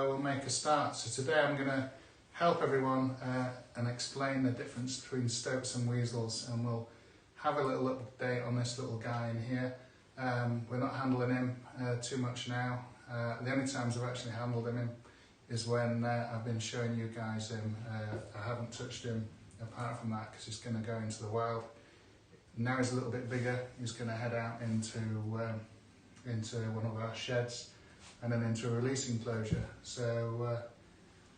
we'll make a start. So today I'm going to help everyone and explain the difference between stoats and weasels, and we'll have a little update on this little guy in here. We're not handling him too much now. The only times I've actually handled him is when I've been showing you guys him. I haven't touched him apart from that because he's going to go into the wild. Now he's a little bit bigger, he's going to head out into one of our sheds and then into a release enclosure. So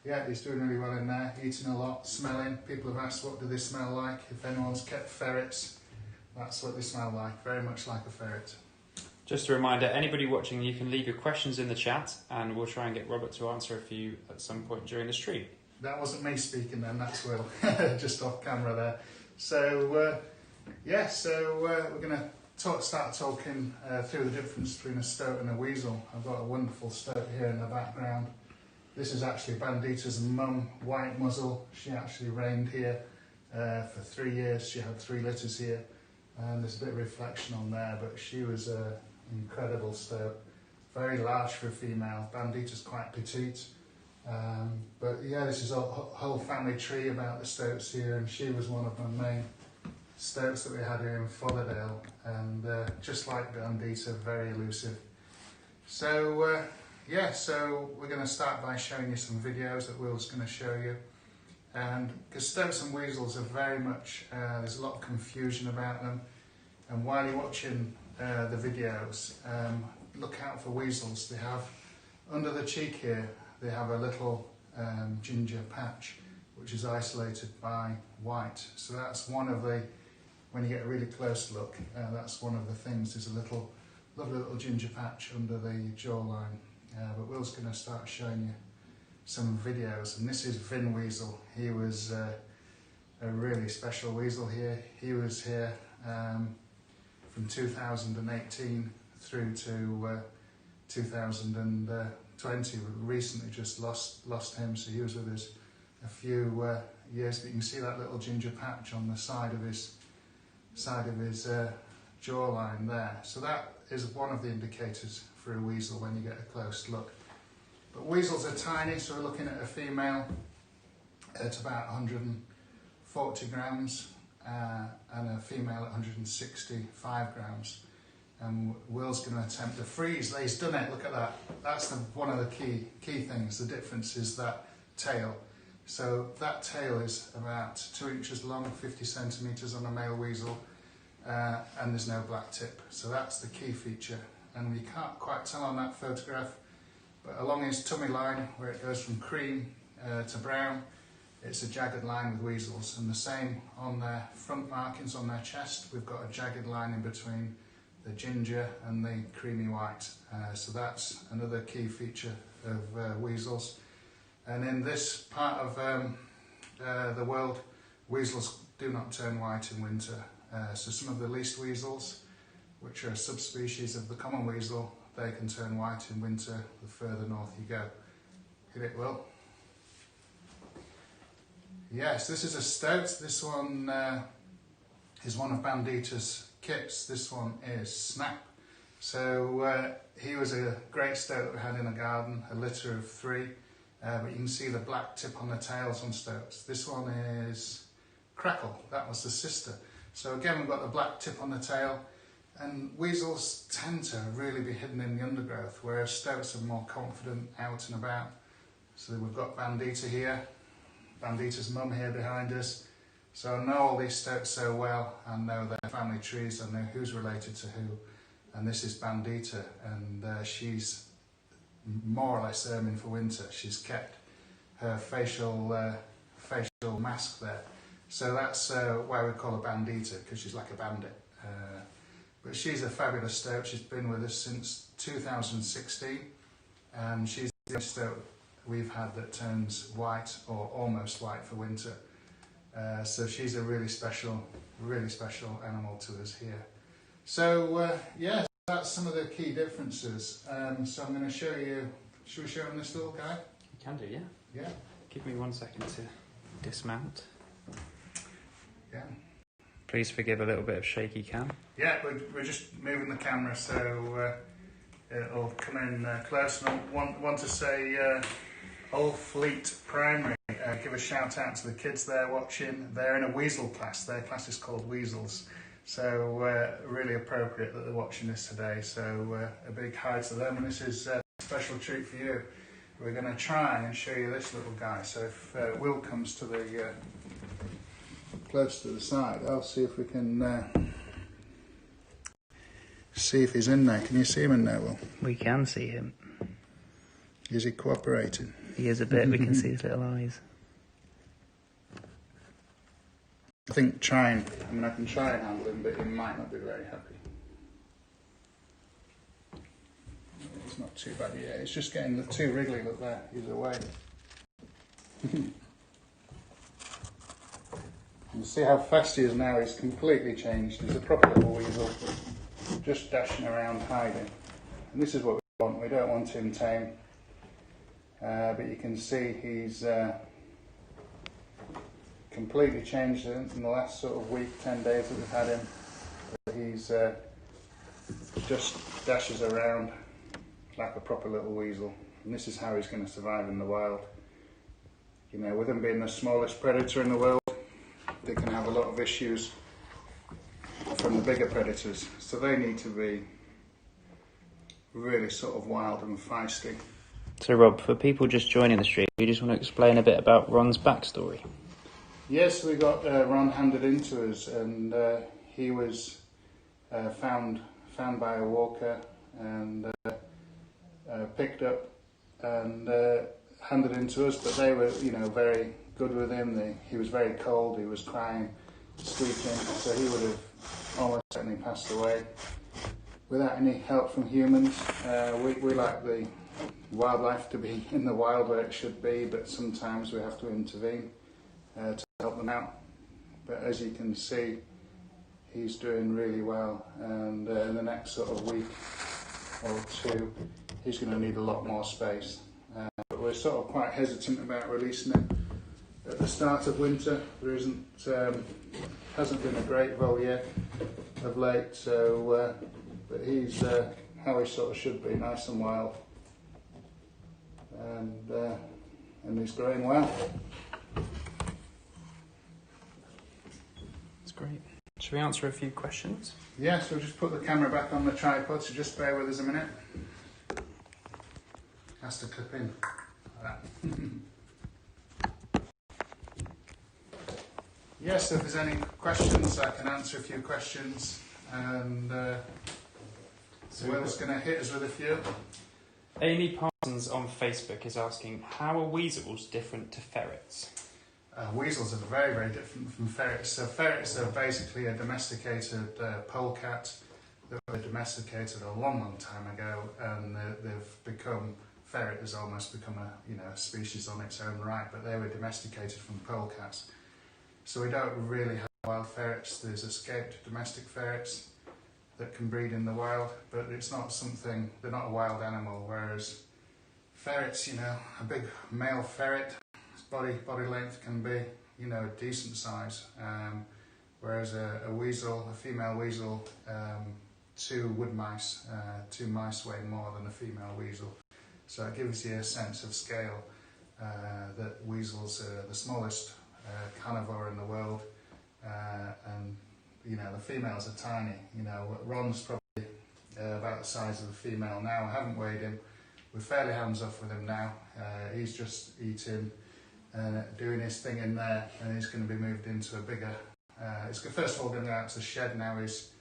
yeah, he's doing really well in there, eating a lot, smelling. People have asked what do they smell like. If anyone's kept ferrets, that's what they smell like, very much like a ferret. Just a reminder, anybody watching, you can leave your questions in the chat and we'll try and get Robert to answer a few at some point during the stream. That wasn't me speaking then, that's Will, just off camera there. So yeah, so we're going to start talking through the difference between a stoat and a weasel. I've got a wonderful stoat here in the background. This is actually Bandita's mum, white muzzle. She actually reigned here for 3 years. She had 3 litters here, and there's a bit of reflection on there, but she was an incredible stoat. Very large for a female. Bandita's quite petite. But yeah, this is a whole family tree about the stoats here, and she was one of my main stoats that we had here in Fotherville, and just like Bandita, very elusive. So yeah, so we're going to start by showing you some videos that Will's going to show you. And because stoats and weasels are very much, there's a lot of confusion about them, and while you're watching the videos, look out for weasels. They have, under the cheek here, they have a little ginger patch which is isolated by white. So that's one of the, when you get a really close look, that's one of the things. There's a lovely little ginger patch under the jawline. But Will's going to start showing you some videos, and this is Vin Weasel. He was a really special weasel here. He was here from 2018 through to 2020. We recently just lost him, so he was with us a few years. But you can see that little ginger patch on the side of his jawline there. So that is one of the indicators for a weasel when you get a close look. But weasels are tiny, so we're looking at a female at about 140 grams and a female at 165 grams. And Will's going to attempt to freeze. He's done it, look at that. That's one of the key things. The difference is that tail. So that tail is about 2 inches long, 50 centimetres on a male weasel, and there's no black tip. So that's the key feature. And you can't quite tell on that photograph, but along his tummy line, where it goes from cream to brown, it's a jagged line with weasels. And the same on their front markings on their chest, we've got a jagged line in between the ginger and the creamy white. So that's another key feature of weasels. And in this part of the world, weasels do not turn white in winter. So some of the least weasels, which are a subspecies of the common weasel, they can turn white in winter the further north you go. Hit it, Will. Yes, this is a stoat. This one is one of Bandita's kits. This one is Snap. So he was a great stoat that we had in the garden, a litter of 3. But you can see the black tip on the tails on stoats. This one is Crackle. That was the sister. So again, we've got the black tip on the tail. And weasels tend to really be hidden in the undergrowth, whereas stoats are more confident out and about. So we've got Bandita here, Bandita's mum here behind us. So I know all these stoats so well. I know their family trees, I know who's related to who. And this is Bandita, and she's more or less ermine for winter. She's kept her facial mask there. So that's why we call her Bandita, because she's like a bandit. But she's a fabulous stoat. She's been with us since 2016, and she's the only stoat we've had that turns white or almost white for winter. So she's a really special animal to us here. So yeah, that's some of the key differences. So I'm going to show you. Should we show him this little guy? You can do, yeah. Yeah. Give me 1 second to dismount. Yeah. Please forgive a little bit of shaky cam. Yeah, we're just moving the camera so it'll come in close. And I want to say Old Fleet Primary. Give a shout out to the kids there watching. They're in a Weasel class. Their class is called Weasels. So really appropriate that they're watching this today. So a big hi to them, and this is a special treat for you. We're going to try and show you this little guy. So if Will comes to the close to the side, I'll see if we can see if he's in there. Can you see him in there, Will? We can see him. Is he cooperating? He is a bit. We can see his little eyes. I think I can try and handle him, but he might not be very happy. It's not too bad yet. It's just getting the too wriggly. Look there, he's away. You see how fast he is now. He's completely changed. He's a proper little weasel, just dashing around hiding. And this is what we want. We don't want him tame, but you can see he's completely changed in the last sort of week, 10 days that we've had him. He's just dashes around like a proper little weasel, and this is how he's going to survive in the wild. You know, with him being the smallest predator in the world, they can have a lot of issues from the bigger predators, so they need to be really sort of wild and feisty. So Rob, for people just joining the stream, you just want to explain a bit about Ron's backstory? Yes, we got Ron handed into us, and he was found by a walker and picked up and handed into us. But they were, very good with him. He was very cold. He was crying, squeaking, so he would have almost certainly passed away without any help from humans. We like the wildlife to be in the wild where it should be, but sometimes we have to intervene to help them out. But as you can see, he's doing really well, and in the next sort of week or two he's going to need a lot more space, but we're sort of quite hesitant about releasing him at the start of winter. There hasn't been a great vol yet of late, so but he's how he sort of should be, nice and wild, and he's growing well. Great. Shall we answer a few questions? Yes, we'll just put the camera back on the tripod, so just bear with us a minute. Has to clip in like that. Yes, if there's any questions, I can answer a few questions, and so Will's going to hit us with a few. Amy Parsons on Facebook is asking, how are weasels different to ferrets? Weasels are very, very different from ferrets. So ferrets are basically a domesticated polecat that were domesticated a long, long time ago, and they've become, ferret has almost become a species on its own right, but they were domesticated from polecats. So we don't really have wild ferrets. There's escaped domestic ferrets that can breed in the wild, but it's not something, they're not a wild animal, whereas ferrets, a big male ferret, body length can be, a decent size, whereas a weasel, a female weasel, two wood mice, two mice weigh more than a female weasel. So it gives you a sense of scale, that weasels are the smallest carnivore in the world, and the females are tiny. Ron's probably about the size of a female now. I haven't weighed him. We're fairly hands off with him now. He's just eating, doing his thing in there, and he's going to be moved into a bigger, it's first of all going to go out to the shed now. He's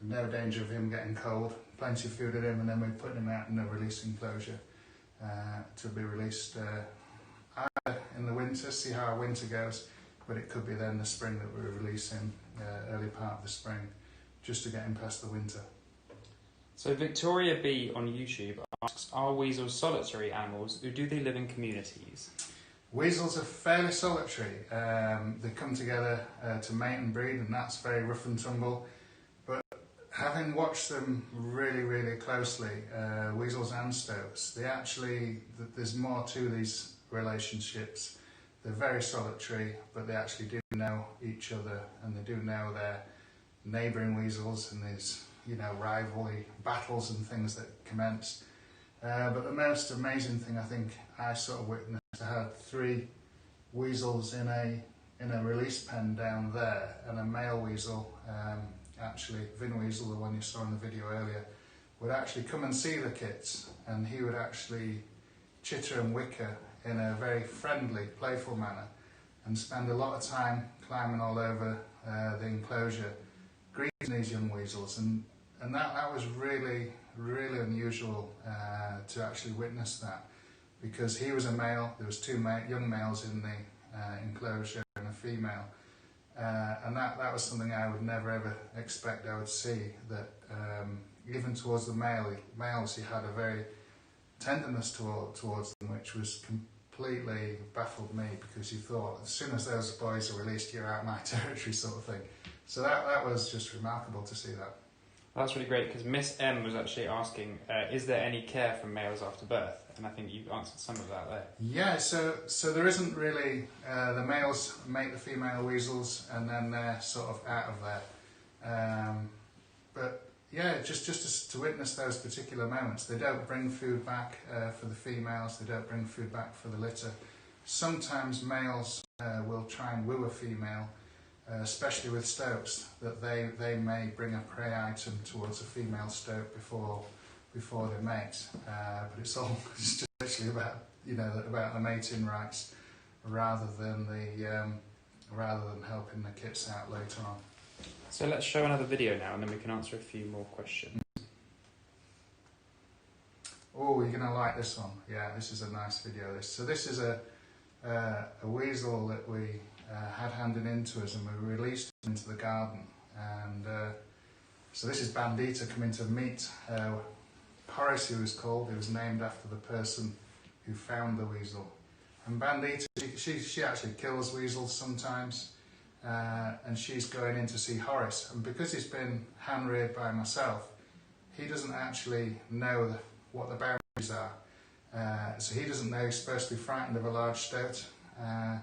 no danger of him getting cold, plenty of food in him, and then we're putting him out in a release enclosure to be released either in the winter, see how our winter goes, but it could be then the spring that we're releasing, early part of the spring, just to get him past the winter. So Victoria B on YouTube asks, are weasels solitary animals, or do they live in communities? Weasels are fairly solitary. They come together to mate and breed, and that's very rough and tumble. But having watched them really, really closely, weasels and stoats, there's more to these relationships. They're very solitary, but they actually do know each other, and they do know their neighbouring weasels, and there's rivalry battles and things that commence. But the most amazing thing I think I sort of witnessed, I had 3 weasels in a release pen down there, and a male weasel, actually Vin Weasel, the one you saw in the video earlier, would actually come and see the kits, and he would actually chitter and whicker in a very friendly, playful manner, and spend a lot of time climbing all over the enclosure, greeting these young weasels, and that was really, really unusual to actually witness that, because he was a male, there was 2 young males in the enclosure and a female, and that was something I would never ever expect I would see, that even towards the males he had a very tenderness towards them, which was completely baffled me, because you thought as soon as those boys are released, you're out my territory, sort of thing. So that was just remarkable to see that. That's really great, because Miss M was actually asking, is there any care from males after birth? And I think you've answered some of that there. Yeah, so there isn't really, the males mate the female weasels and then they're sort of out of there. But yeah, just to witness those particular moments. They don't bring food back for the females, they don't bring food back for the litter. Sometimes males will try and woo a female, especially with stoats, that they may bring a prey item towards a female stoat before they mate. But it's all it's just literally about the mating rights, rather than helping the kits out later on. So let's show another video now, and then we can answer a few more questions. Oh, you're gonna like this one. Yeah, this is a nice video. So this is a weasel that we had handed in to us, and we released him into the garden. And so this is Bandita coming to meet Horace, who was called. He was named after the person who found the weasel. And Bandita, she actually kills weasels sometimes, and she's going in to see Horace. And because he's been hand-reared by myself, he doesn't actually know what the boundaries are. So he doesn't know he's supposed to be frightened of a large stoat. And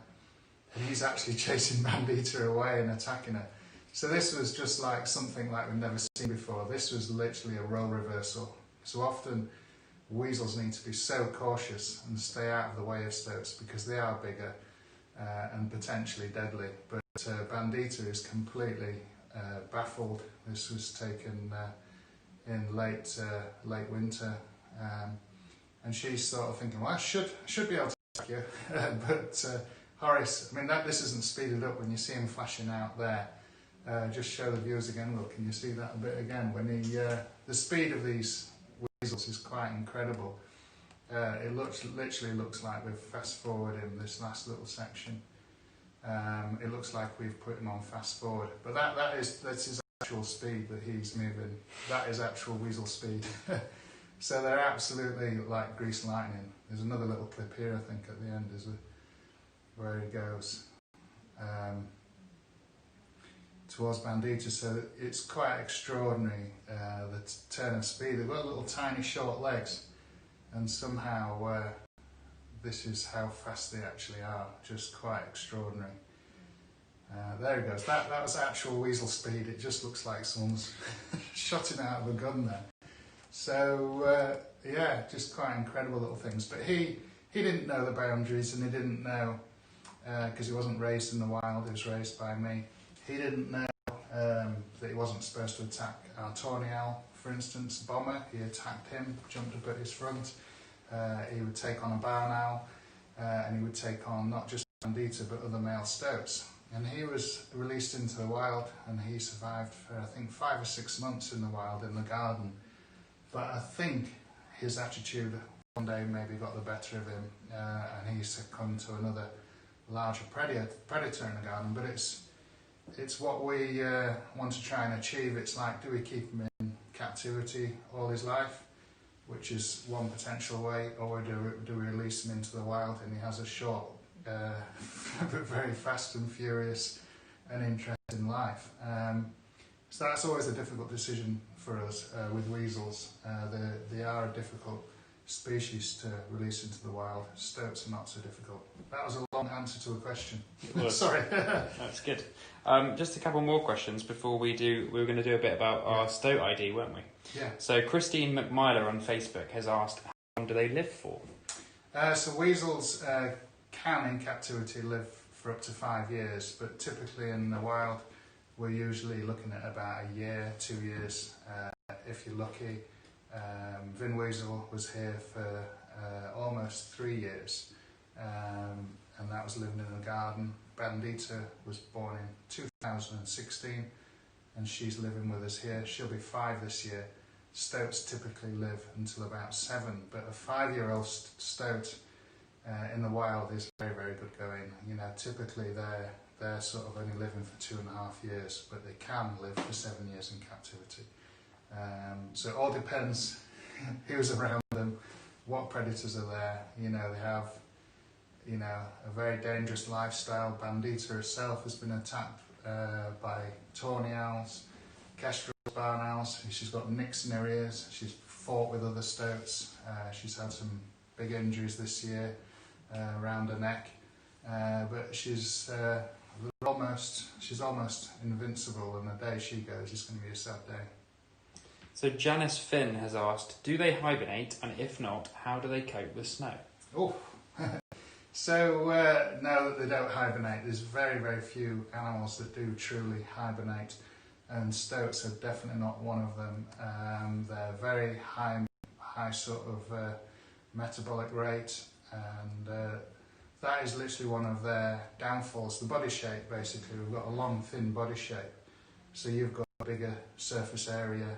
he's actually chasing Bandita away and attacking her. So this was just like something like we've never seen before. This was literally a role reversal. So often weasels need to be so cautious and stay out of the way of stoats, because they are bigger and potentially deadly. But Bandita is completely baffled. This was taken in late winter, and she's sort of thinking, well, I should be able to attack you. But Horace, I mean, this isn't speeded up when you see him flashing out there. Just show the viewers again. Look, can you see that a bit again? When the speed of these weasels is quite incredible. It literally looks like we've fast forwarded this last little section. It looks like we've put him on fast forward, but that's his actual speed that he's moving. That is actual weasel speed. So they're absolutely like grease lightning. There's another little clip here, I think, at the end is where he goes towards Bandita. So it's quite extraordinary, the turn of speed. They've got little tiny short legs, and somehow this is how fast they actually are. Just quite extraordinary. There he goes. That was actual weasel speed. It just looks like someone's shot him out of a gun there. So yeah, just quite incredible little things. But he didn't know the boundaries, and he didn't know, because he wasn't raised in the wild. He was raised by me. He didn't know that he wasn't supposed to attack our tawny owl, for instance, Bomber. He attacked him, jumped up at his front. He would take on a barn owl, and he would take on not just Bandita but other male stoats. And he was released into the wild, and he survived for, I think, 5 or 6 months in the wild in the garden. But I think his attitude one day maybe got the better of him, and he succumbed to another larger predator in the garden. But it's what we want to try and achieve. It's like, do we keep him in captivity all his life, which is one potential way, or do we release him into the wild and he has a short but very fast and furious and interesting life? So that's always a difficult decision for us with weasels. They are a difficult species to release into the wild. Stoats are not so difficult. That was a long answer to a question. Sorry. That's good. Just a couple more questions before we do. We were going to do a bit about our stoat ID, weren't we? Yeah. So Christine McMyler on Facebook has asked, long do they live for? So weasels can in captivity live for up to 5 years, but typically in the wild we're usually looking at about a year, 2 years, if you're lucky. Weasel was here for almost 3 years, and that was living in the garden. Bandita was born in 2016, and she's living with us here. She'll be 5 this year. Stoats typically live until about 7, but a 5-year-old stoat in the wild is very, very good going. You know, typically they're sort of only living for 2.5 years, but they can live for 7 years in captivity. So it all depends who's around them, what predators are there. You know, they have, you know, a very dangerous lifestyle. Bandita herself has been attacked by tawny owls, kestrels, barn owls. She's got nicks in her ears. She's fought with other stoats. She's had some big injuries this year around her neck, but she's almost invincible, and the day she goes is going to be a sad day. So Janice Finn has asked, do they hibernate, and if not, how do they cope with snow? Oh, so no, that they don't hibernate. There's very, very few animals that do truly hibernate, and stoats are definitely not one of them. They're very high sort of metabolic rate, and that is literally one of their downfalls. The body shape, basically, we've got a long, thin body shape, so you've got a bigger surface area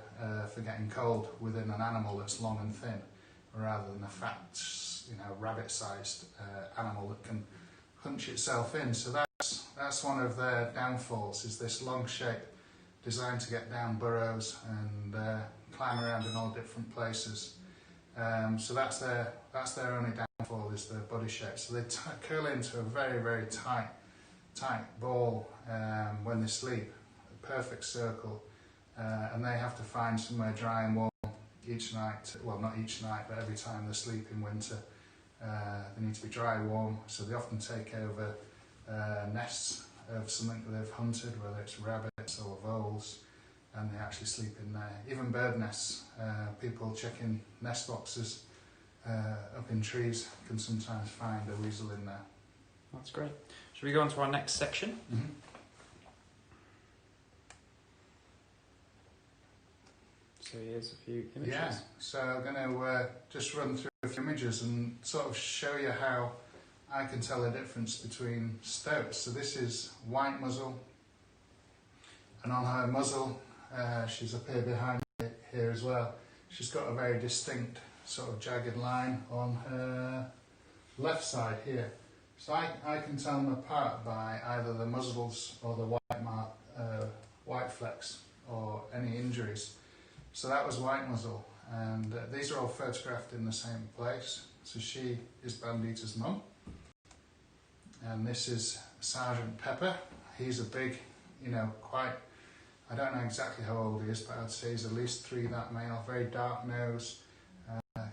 for getting cold within an animal that's long and thin, rather than a fat, you know, rabbit-sized animal that can hunch itself in. So that's one of their downfalls, is this long shape designed to get down burrows and climb around in all different places. So that's their only downfall, is their body shape. So they curl into a very, very tight ball when they sleep, a perfect circle, and they have to find somewhere dry and warm each night. Well, not each night, but every time they sleep in winter. They need to be dry and warm, so they often take over nests of something that they've hunted, whether it's rabbits or voles, and they actually sleep in there. Even bird nests, people checking nest boxes up in trees can sometimes find a weasel in there. That's great. Should we go on to our next section? Mm-hmm. So here's a few images. Yeah, so I'm going to just run through a few images and sort of show you how I can tell the difference between stoats. So this is white muzzle, and on her muzzle, she's up here behind me here as well, she's got a very distinct sort of jagged line on her left side here. So I can tell them apart by either the muzzles or the white flecks or any injuries. So that was white muzzle, and these are all photographed in the same place. So she is Bandita's mum, and this is Sergeant Pepper. He's a big, you know, quite, I don't know exactly how old he is, but I'd say he's at least 3 that male, very dark nose.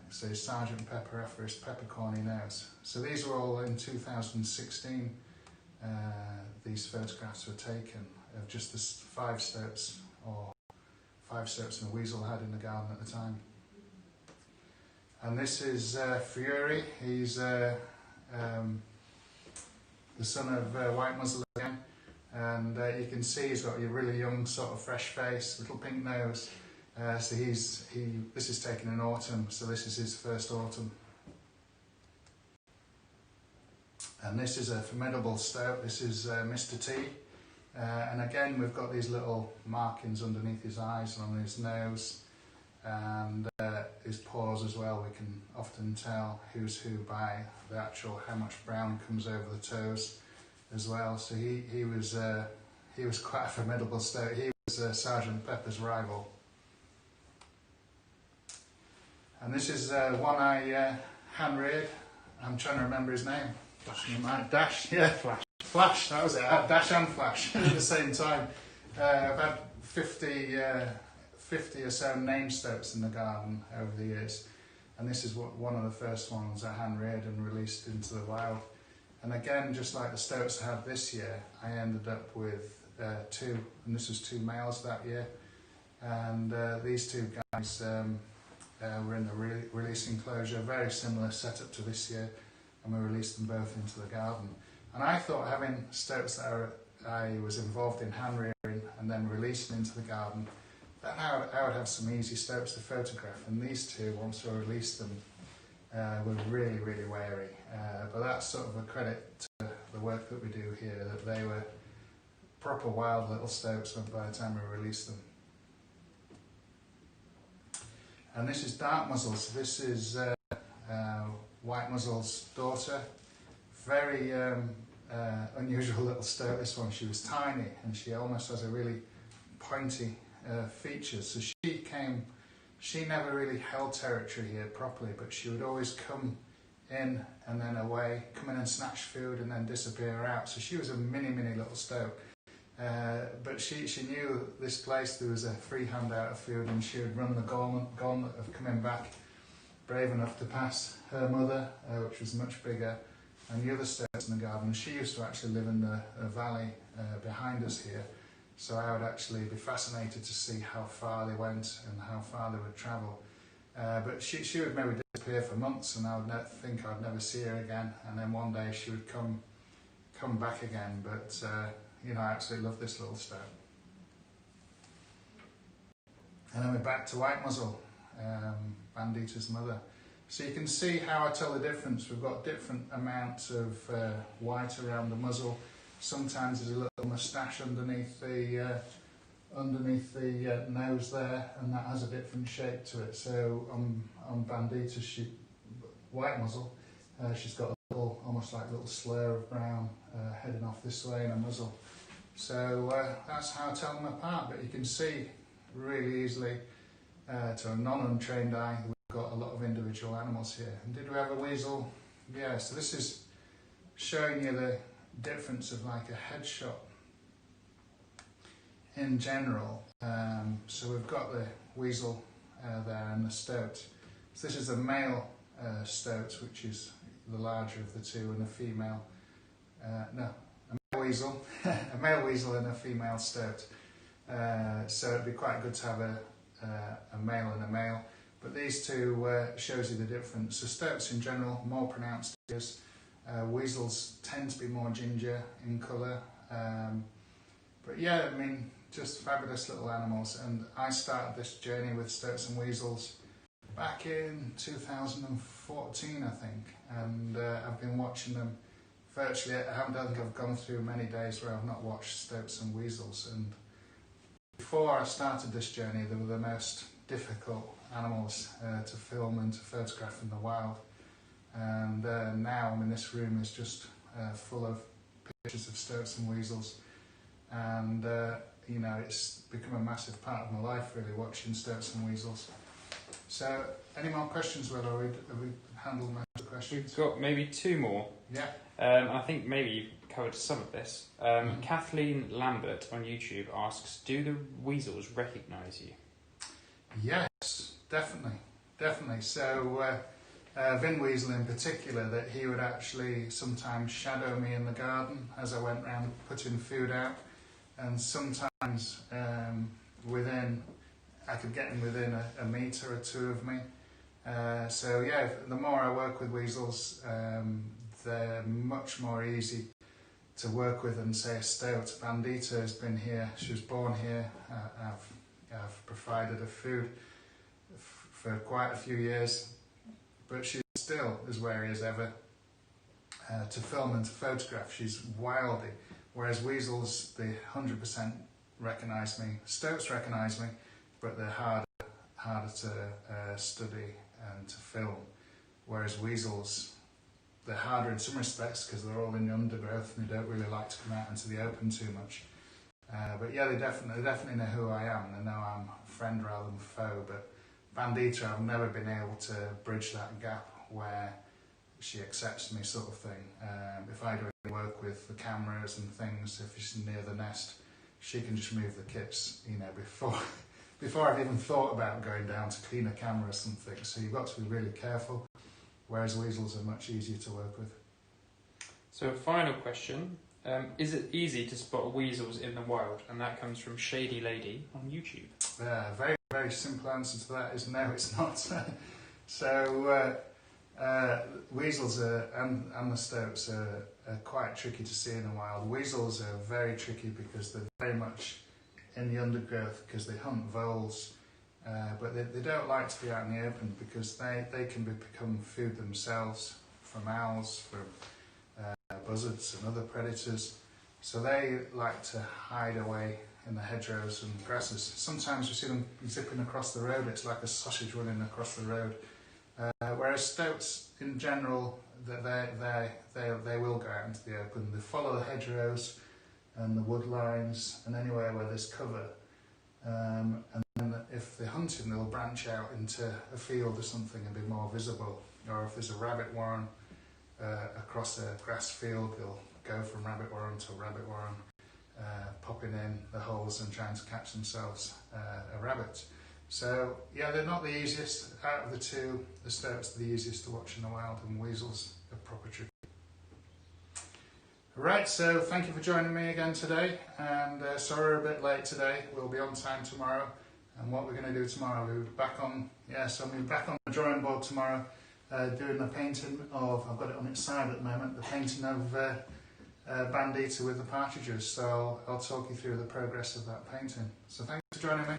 So he's Sergeant Pepper after his peppercorny nose. So these were all in 2016. These photographs were taken of just the 5 stoats, or 5 stoats and a weasel had in the garden at the time. And this is Fury. He's the son of White Muzzle again, and you can see he's got a really young, sort of fresh face, little pink nose. So this is taken in autumn, so this is his first autumn. And this is a formidable stoat. This is Mr. T. And again, we've got these little markings underneath his eyes and on his nose, and his paws as well. We can often tell who's who by the actual how much brown comes over the toes as well. So he was quite a formidable stoat. He was Sergeant Pepper's rival. And this is one I hand-reared. I'm trying to remember his name. Dash, yeah. Flash, that was it. I had Dash and Flash at the same time. I've had 50 or so name stoats in the garden over the years, and this is one of the first ones I hand-reared and released into the wild. And again, just like the stoats I had this year, I ended up with 2, and this was 2 males that year. And these 2 guys were in the release enclosure, very similar setup to this year, and we released them both into the garden. And I thought having stoats that I was involved in hand rearing and then releasing into the garden, that I would have some easy stoats to photograph. And these two, once I released them, were really, really wary. But that's sort of a credit to the work that we do here, that they were proper wild little stoats by the time we released them. And this is dark muzzles. This is white muzzle's daughter. Very unusual little stoat, this one. She was tiny and she almost has a really pointy features. So she never really held territory here properly, but she would always come in and then away, come in and snatch food and then disappear out. So she was a mini little stoat. But she knew this place, there was a free handout of food, and she would run the gauntlet of coming back, brave enough to pass her mother, which was much bigger, and the other stoats in the garden. She used to actually live in the valley behind us here, so I would actually be fascinated to see how far they went and how far they would travel. But she would maybe disappear for months, and I would think I'd never see her again, and then one day she would come back again. But you know, I absolutely love this little stoat. And then we're back to white muzzle, Bandita's mother. So you can see how I tell the difference. We've got different amounts of white around the muzzle. Sometimes there's a little moustache underneath the nose there, and that has a different shape to it. So on Bandita, white muzzle, she's got a little, almost like a little slur of brown heading off this way in her muzzle. So that's how I tell them apart. But you can see really easily to a non-untrained eye, we've got a lot of individual animals here. And did we have a weasel? Yeah, so this is showing you the difference of like a headshot in general. So we've got the weasel there and the stoat. So this is a male stoat, which is the larger of the two, and a female, a male weasel, a male weasel and a female stoat. So it'd be quite good to have a male and a male. But these two shows you the difference. So stoats in general, more pronounced ears. Weasels tend to be more ginger in colour. But yeah, I mean, just fabulous little animals. And I started this journey with stoats and weasels back in 2014, I think. And I've been watching them virtually. I don't think I've gone through many days where I've not watched stoats and weasels. And before I started this journey, they were the most difficult animals to film and to photograph in the wild. And now, I mean, this room is just full of pictures of stoats and weasels. And you know, it's become a massive part of my life, really, watching stoats and weasels. So, any more questions, Will? Have we handled most of the questions? We've got maybe two more. Yeah. I think maybe you've covered some of this. Kathleen Lambert on YouTube asks, do the weasels recognise you? Yes, definitely. So, Vin Weasel in particular, that he would actually sometimes shadow me in the garden as I went round putting food out. And sometimes I could get him within a metre or two of me. So yeah, the more I work with weasels, they're much more easy to work with than, say, a stoat. Bandita has been here, she was born here. I've provided her food for quite a few years, but she's still as wary as ever to film and to photograph. She's wildy. Whereas weasels, they 100% recognise me. Stoats recognise me, but they're harder to study and to film. Whereas weasels, they're harder in some respects because they're all in the undergrowth and they don't really like to come out into the open too much. But yeah, they definitely know who I am. They know I'm a friend rather than foe. But Bandita, I've never been able to bridge that gap where she accepts me, sort of thing. If I do any work with the cameras and things, if she's near the nest, she can just move the kits, you know, before I've even thought about going down to clean a camera or something. So you've got to be really careful, whereas weasels are much easier to work with. So a final question, is it easy to spot weasels in the wild? And that comes from Shady Lady on YouTube. Very very simple answer to that is no, it's not. So weasels and the stoats are quite tricky to see in the wild. Weasels are very tricky because they're very much in the undergrowth because they hunt voles, but they don't like to be out in the open because they can become food themselves from owls, from buzzards and other predators. So they like to hide away in the hedgerows and grasses. Sometimes we see them zipping across the road. It's like a sausage running across the road. Whereas stoats, in general, they will go out into the open. They follow the hedgerows and the wood lines and anywhere where there's cover. And then if they're hunting, they'll branch out into a field or something and be more visible. Or if there's a rabbit warren across a grass field, they'll go from rabbit warren to rabbit warren, popping in the holes and trying to catch themselves a rabbit. So yeah, they're not the easiest out of the two. The stoats are the easiest to watch in the wild, and weasels are proper tricky. Right, so thank you for joining me again today, and sorry we're a bit late today. We'll be on time tomorrow, and what we're going to do tomorrow, we'll be back on. So I'm back on the drawing board tomorrow, doing a painting of. I've got it on its side at the moment. The painting of Bandita with the partridges. So I'll talk you through the progress of that painting. So thanks for joining me.